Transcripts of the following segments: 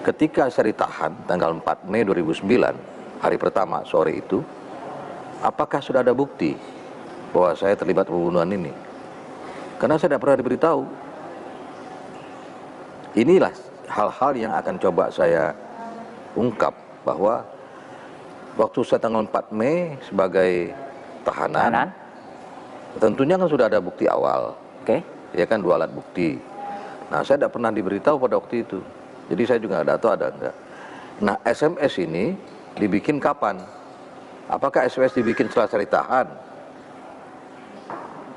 Ketika saya ditahan tanggal 4 Mei 2009, hari pertama sore itu, apakah sudah ada bukti bahwa saya terlibat pembunuhan ini? Karena saya tidak pernah diberitahu. Inilah hal-hal yang akan coba saya ungkap, bahwa waktu saya tanggal 4 Mei sebagai tahanan, tentunya kan sudah ada bukti awal. Ya kan, 2 alat bukti. Nah, saya tidak pernah diberitahu pada waktu itu. Jadi saya juga nggak tahu ada enggak. Nah, SMS ini dibikin kapan? Apakah SMS dibikin setelah saya ditahan?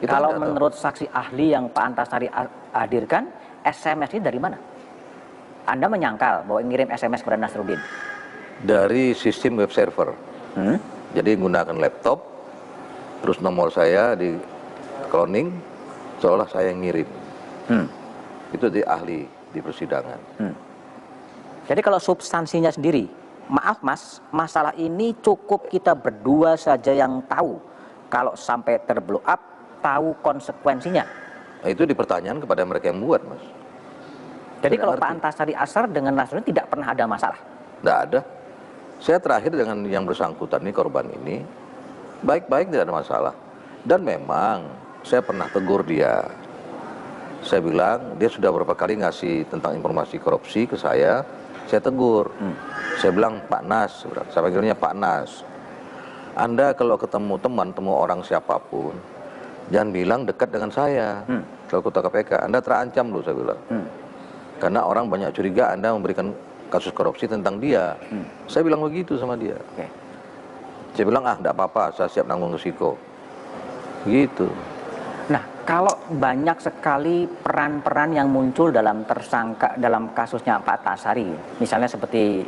Kalau menurut saksi ahli yang Pak Antasari hadirkan, SMS ini dari mana? Anda menyangkal bahwa ngirim SMS kepada Nasruddin? Dari sistem web server. Jadi menggunakan laptop, terus nomor saya di cloning, seolah saya yang ngirim. Itu di ahli di persidangan. Jadi kalau substansinya sendiri, maaf Mas, masalah ini cukup kita berdua saja yang tahu. Kalau sampai terblow up, tahu konsekuensinya. Nah, itu dipertanyakan kepada mereka yang buat, Mas. Jadi kalau Pak Antasari Ashar dengan Nasruddin tidak pernah ada masalah? Tidak ada. Saya terakhir dengan yang bersangkutan ini, korban ini, baik-baik, tidak ada masalah. Dan memang saya pernah tegur dia. Saya bilang, dia sudah berapa kali ngasih tentang informasi korupsi ke saya tegur. Saya bilang, Pak Nas, saya panggilnya Pak Nas, Anda kalau ketemu teman, temu orang siapapun, jangan bilang dekat dengan saya. Kalau ketua KPK, Anda terancam loh, saya bilang. Karena orang banyak curiga Anda memberikan kasus korupsi tentang dia. Saya bilang begitu sama dia. Saya bilang, tidak apa-apa, saya siap nanggung risiko. Gitu. Nah, kalau banyak sekali peran-peran yang muncul dalam tersangka dalam kasusnya Pak Antasari, misalnya seperti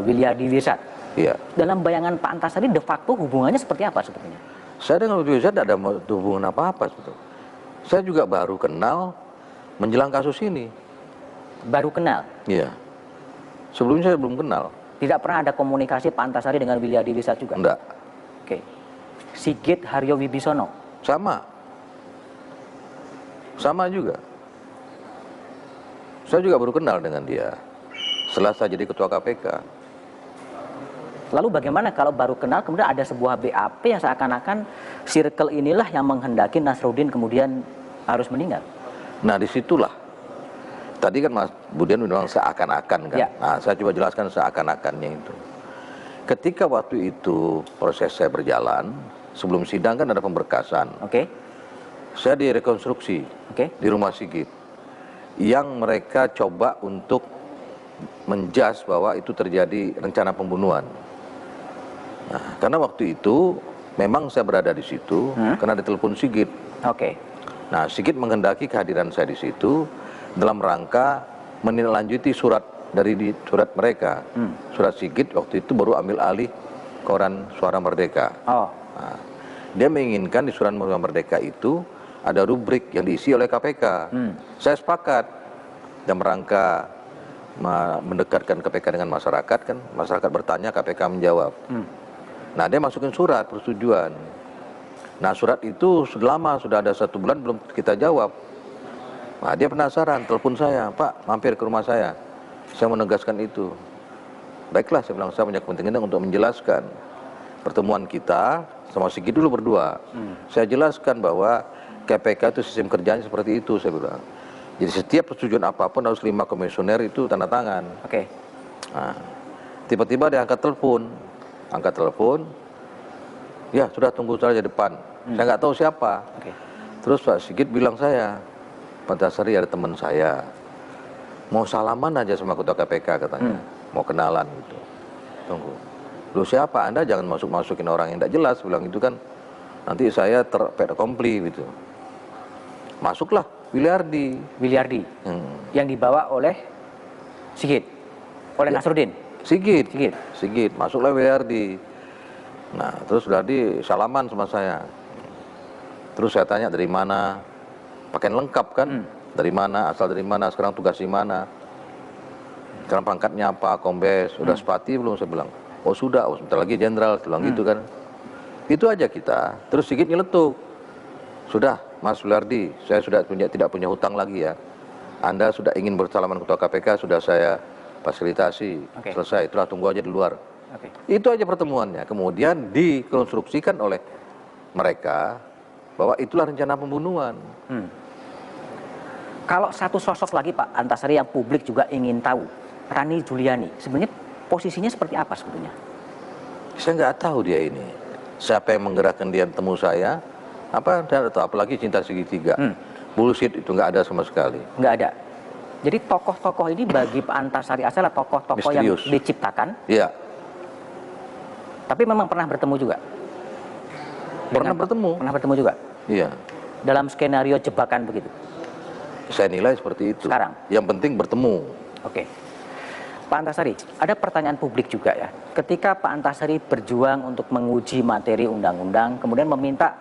Williardi Wirsad. Iya. Dalam bayangan Pak Antasari de facto hubungannya seperti apa sebetulnya? Saya dengan Williardi Wirsad tidak ada hubungan apa-apa sebetulnya. Saya juga baru kenal menjelang kasus ini. Baru kenal? Iya. Sebelumnya saya belum kenal. Tidak pernah ada komunikasi Pak Antasari dengan Williardi Wirsad juga? Enggak. Sigit Haryo Wibisono? Sama juga. Saya juga baru kenal dengan dia setelah saya jadi ketua KPK. Lalu bagaimana kalau baru kenal kemudian ada sebuah BAP yang seakan-akan circle inilah yang menghendaki Nasruddin kemudian harus meninggal? Nah, disitulah. Tadi kan Mas Budian bilang seakan-akan kan. Ya. Nah, saya coba jelaskan seakan-akannya itu. Ketika waktu itu proses saya berjalan, sebelum sidang kan ada pemberkasan. Saya direkonstruksi di rumah Sigit, yang mereka coba untuk menjas bahwa itu terjadi rencana pembunuhan. Nah, karena waktu itu memang saya berada di situ karena ditelepon Sigit. Nah, Sigit menghendaki kehadiran saya di situ dalam rangka menindaklanjuti surat surat mereka. Surat Sigit waktu itu baru ambil alih koran Suara Merdeka. Nah, dia menginginkan di surat Suara Merdeka itu ada rubrik yang diisi oleh KPK. Saya sepakat dalam rangka mendekatkan KPK dengan masyarakat, kan masyarakat bertanya, KPK menjawab. Nah, dia masukin surat persetujuan. Nah, surat itu sudah lama, sudah ada 1 bulan belum kita jawab. Nah, dia penasaran, telepon saya, Pak, mampir ke rumah saya menegaskan itu. Baiklah, saya bilang, saya punya kepentingan untuk menjelaskan pertemuan kita sama Sigit dulu berdua. Saya jelaskan bahwa KPK itu sistem kerjanya seperti itu, saya bilang. Jadi setiap persetujuan apapun harus 5 komisioner itu tanda tangan. Nah, tiba-tiba dia angkat telepon, ya sudah tunggu saja depan. Saya nggak tahu siapa. Terus Pak Sigit bilang saya, Pak Antasari ada teman saya, mau salaman aja sama ketua KPK katanya, mau kenalan gitu. Tunggu. Loh, siapa? Anda jangan masukin orang yang tidak jelas, bilang itu kan. Nanti saya terkompli gitu. Masuklah Williardi. Yang dibawa oleh Sigit, oleh Nasruddin. Sigit. Masuklah Williardi. Nah, terus Williardi salaman sama saya. Terus saya tanya dari mana, pakaian lengkap kan? Dari mana, asal dari mana, sekarang tugas di mana, sekarang pangkatnya apa, kombes, udah sepati belum, saya bilang. Oh sudah, sebentar lagi jenderal, bilang gitu kan. Itu aja kita. Terus Sigit nyeletuk, sudah Mas Williardi, saya sudah tidak punya hutang lagi ya. Anda sudah ingin bersalaman ketua KPK, sudah saya fasilitasi, selesai, itulah tunggu aja di luar. Itu aja pertemuannya. Kemudian dikonstruksikan oleh mereka bahwa itulah rencana pembunuhan. Kalau satu sosok lagi Pak Antasari yang publik juga ingin tahu, Rani Juliani, sebenarnya posisinya seperti apa sebetulnya? Saya nggak tahu dia ini. Siapa yang menggerakkan dia temu saya? Apa? Tidak tahu. Apalagi cinta segitiga. Bullshit itu nggak ada sama sekali. Nggak ada. Jadi tokoh-tokoh ini bagi Pak Antasari adalah tokoh-tokoh yang diciptakan. Iya. Tapi memang pernah bertemu juga. Pernah bertemu. Pernah bertemu juga. Iya. Dalam skenario jebakan begitu. Saya nilai seperti itu. Sekarang. Yang penting bertemu. Oke. Pak Antasari, ada pertanyaan publik juga ya. Ketika Pak Antasari berjuang untuk menguji materi undang-undang, kemudian meminta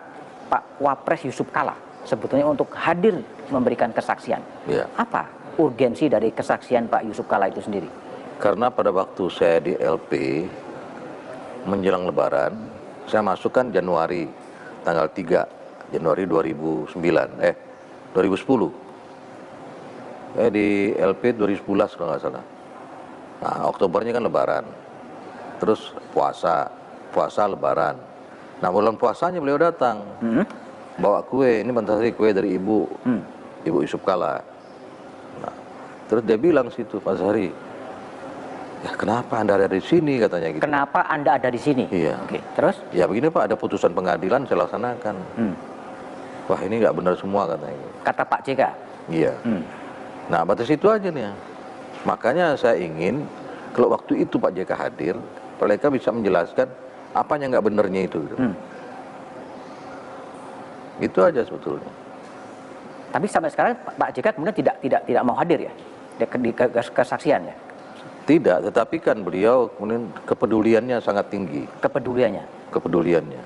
Pak Wapres Yusuf Kalla sebetulnya untuk hadir memberikan kesaksian. Ya. Apa urgensi dari kesaksian Pak Yusuf Kalla itu sendiri? Karena pada waktu saya di LP menjelang Lebaran, saya masukkan Januari tanggal 3 Januari 2010. Di LP 2011 kalau nggak salah. Nah, Oktobernya kan Lebaran, terus puasa Lebaran. Nah, bulan puasanya beliau datang, bawa kue. Ini Antasari, kue dari ibu Yusuf Kalla. Nah, terus dia bilang situ, Pak Antasari, ya kenapa Anda ada di sini, katanya gitu. Kenapa Anda ada di sini? Iya. Oke. Terus? Ya begini Pak, ada putusan pengadilan saya laksanakan. Wah ini nggak benar semua, katanya. Kata Pak JK? Iya. Nah, batas itu aja nih. Makanya saya ingin kalau waktu itu Pak JK hadir, mereka bisa menjelaskan apanya nggak benernya itu. Itu aja sebetulnya. Tapi sampai sekarang Pak JK kemudian tidak mau hadir ya di kesaksian ya? Tidak, tetapi kan beliau kemudian kepeduliannya sangat tinggi. Kepeduliannya.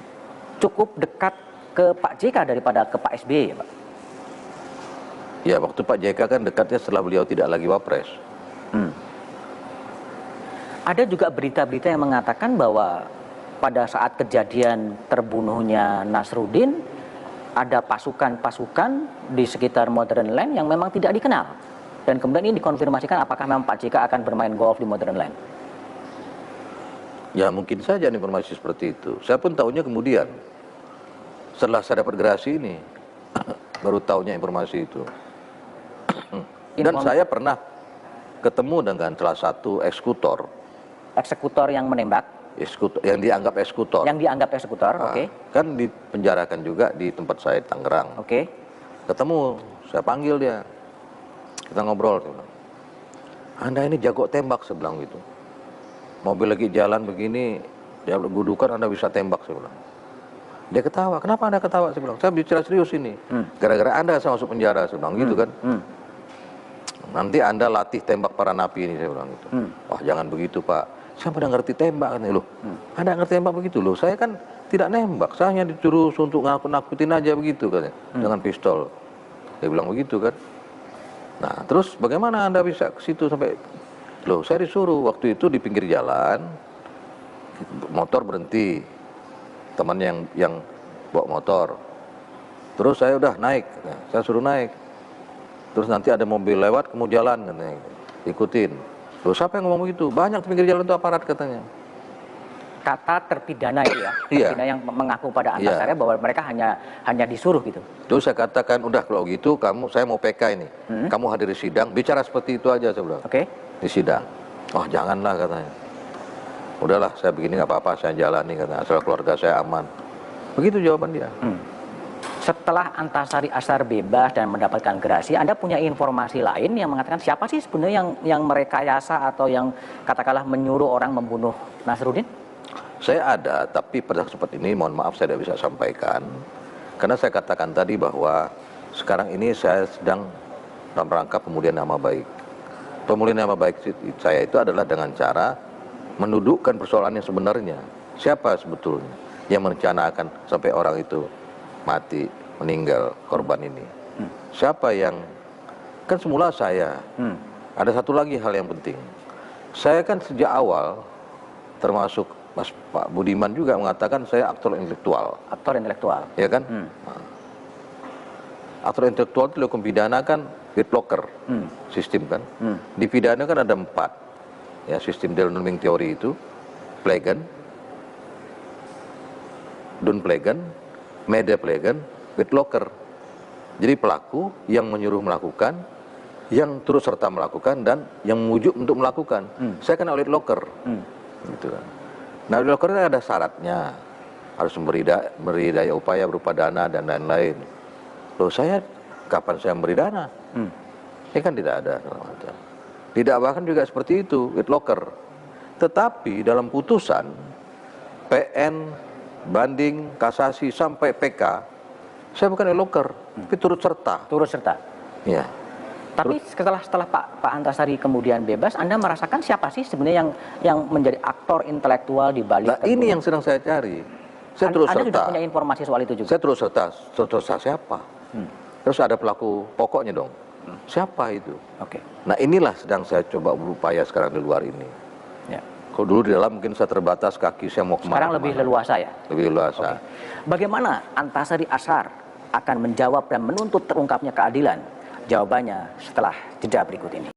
Cukup dekat ke Pak JK daripada ke Pak SBY ya Pak? Ya, waktu Pak JK kan dekatnya setelah beliau tidak lagi Wapres. Ada juga berita-berita yang mengatakan bahwa pada saat kejadian terbunuhnya Nasruddin, ada pasukan-pasukan di sekitar Modern Land yang memang tidak dikenal. Dan kemudian ini dikonfirmasikan apakah memang Pak JK akan bermain golf di Modern Land. Ya mungkin saja informasi seperti itu. Saya pun tahunya kemudian. Setelah saya dapat gerasi ini, baru tahunya informasi itu. Dan saya pernah ketemu dengan salah satu eksekutor. Eksekutor yang menembak? Yang dianggap eksekutor. Yang dianggap eksekutor, oke. Kan dipenjarakan juga di tempat saya di Tangerang. Oke. Ketemu, saya panggil dia. Kita ngobrol. Saya bilang, Anda ini jago tembak, saya bilang gitu. Mobil lagi jalan begini, dia gudukan Anda bisa tembak, saya bilang. Dia ketawa, kenapa Anda ketawa? Saya bilang, saya bicara serius ini. Gara-gara Anda saya masuk penjara, saya bilang gitu kan. Nanti Anda latih tembak para napi ini, saya bilang gitu. Wah jangan begitu Pak. Saya pada ngerti tembak kan loh. Anda ngerti tembak begitu loh. Saya kan tidak nembak. Saya hanya disuruh untuk nakut-nakutin aja begitu katanya. Dengan pistol. Dia bilang begitu kan. Nah, terus bagaimana Anda bisa ke situ sampai loh, saya disuruh waktu itu di pinggir jalan. Motor berhenti. Teman yang bawa motor. Terus saya udah naik. Nah, saya suruh naik. Terus nanti ada mobil lewat, kamu jalan katanya. Ikutin. Loh, siapa yang ngomong begitu? Banyak di pinggir jalan itu aparat katanya. Kata terpidana itu ya, terpidana yang mengaku pada Antasari bahwa mereka hanya disuruh gitu. Terus saya katakan, udah kalau gitu saya mau PK ini. Kamu hadir di sidang, bicara seperti itu aja saya bilang. Oke. Di sidang. Wah janganlah katanya. Udahlah saya begini nggak apa-apa, saya jalani katanya. Asal keluarga saya aman. Begitu jawaban dia. Setelah Antasari Ashar bebas dan mendapatkan gerasi, Anda punya informasi lain yang mengatakan siapa sih sebenarnya yang merekayasa atau yang katakanlah menyuruh orang membunuh Nasruddin? Saya ada, tapi pada kesempatan ini mohon maaf saya tidak bisa sampaikan. Karena saya katakan tadi bahwa sekarang ini saya sedang dalam rangka pemulihan nama baik. Pemulihan nama baik saya itu adalah dengan cara mendudukkan persoalan yang sebenarnya. Siapa sebetulnya yang merencanakan sampai orang itu mati, meninggal, korban ini. Siapa yang, kan semula saya. Ada satu lagi hal yang penting. Saya kan sejak awal, termasuk Pak Budiman juga mengatakan saya aktor intelektual. Aktor intelektual. Ya kan? Aktor intelektual itu hukum pidana kan bitblocker sistem kan. Di pidana kan ada 4. ya sistem Delanoning teori itu, Plegen, Dunplegen, Medeplegen, Whitlocker. Jadi pelaku yang menyuruh melakukan, yang turut serta melakukan, dan yang membujuk untuk melakukan. Saya kena Whitlocker. Gitu kan. Nah, Whitlocker ada syaratnya, harus memberi daya upaya berupa dana dan lain-lain. Loh, saya kapan saya memberi dana? Ini kan tidak ada. Tidak, bahkan juga seperti itu, Whitlocker. Tetapi dalam putusan PN, banding, kasasi sampai PK, saya bukan Whitlocker, tapi turut serta. Turut serta. Ya. Tapi setelah Pak Antasari kemudian bebas, Anda merasakan siapa sih sebenarnya yang menjadi aktor intelektual di balik? Nah, ini yang sedang saya cari. Saya turut serta. Anda sudah punya informasi soal itu juga? Saya turut serta. Siapa? Terus ada pelaku pokoknya dong. Siapa itu? Oke. Nah, inilah sedang saya coba berupaya sekarang di luar ini. Ya. Kalau dulu di dalam mungkin saya terbatas, kaki saya mau kemana. Sekarang lebih leluasa ya? Lebih leluasa. Oke. Bagaimana Antasari Ashar akan menjawab dan menuntut terungkapnya keadilan? Jawabannya setelah jeda berikut ini.